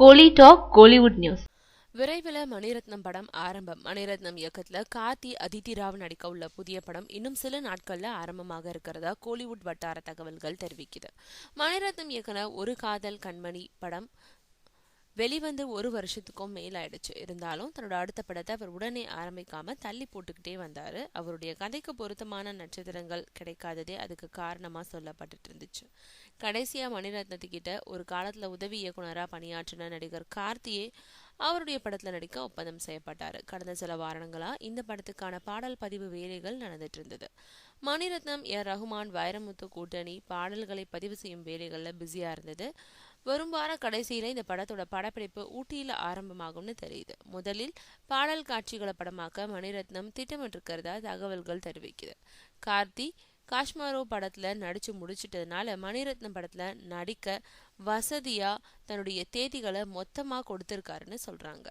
கோலி talk Kollywood news. விரைவில் மணிரத்னம் படம் ஆரம்பம். மணிரத்னம் இயக்கத்துல கார்த்தி அதித்தி ராவ் நடிக்க உள்ள புதிய படம் இன்னும் சில நாட்கள்ல ஆரம்பமாக இருக்கிறதா கோலிவுட் வட்டார தகவல்கள் தெரிவிக்குது. மணிரத்னம் இயக்குன ஒரு காதல் கண்மணி படம் வெளிவந்து 1 வருஷத்துக்கும் மேலாயிடுச்சு. இருந்தாலும் தன்னோட அடுத்த படத்தை அவர் உடனே ஆரம்பிக்காம தள்ளி போட்டுக்கிட்டே வந்தாரு. அவருடைய கதைக்கு பொருத்தமான நட்சத்திரங்கள் கிடைக்காததே அதுக்கு காரணமா சொல்லப்பட்டுட்டு இருந்துச்சு. கடைசியா மணிரத்னத்துக்கிட்ட ஒரு காலத்துல உதவி இயக்குனரா பணியாற்றின நடிகர் கார்த்தியே அவருடைய படத்துல நடிக்க ஒப்பந்தம் செய்யப்பட்டாரு. கடந்த சில வாரங்களா இந்த படத்துக்கான பாடல் பதிவு வேலைகள் நடந்துட்டு இருந்தது. மணிரத்னம், ரகுமான், வைரமுத்து கூட்டணி பாடல்களை பதிவு செய்யும் வேலைகள்ல பிஸியா இருந்தது. வரும் வார கடைசியில இந்த படத்தோட படப்பிடிப்பு ஊட்டியில ஆரம்பமாகும்னு தெரியுது. முதலில் பாடல் காட்சிகளை படமாக்க மணிரத்னம் திட்டமிட்டிருக்கிறதா தகவல்கள் தெரிவிக்குது. கார்த்தி காஷ்மீரோ படத்துல நடிச்சு முடிச்சிட்டதுனால மணிரத்னம் படத்துல நடிக்க வசதியா தன்னுடைய தேதிகளை மொத்தமா கொடுத்திருக்காருன்னு சொல்றாங்க.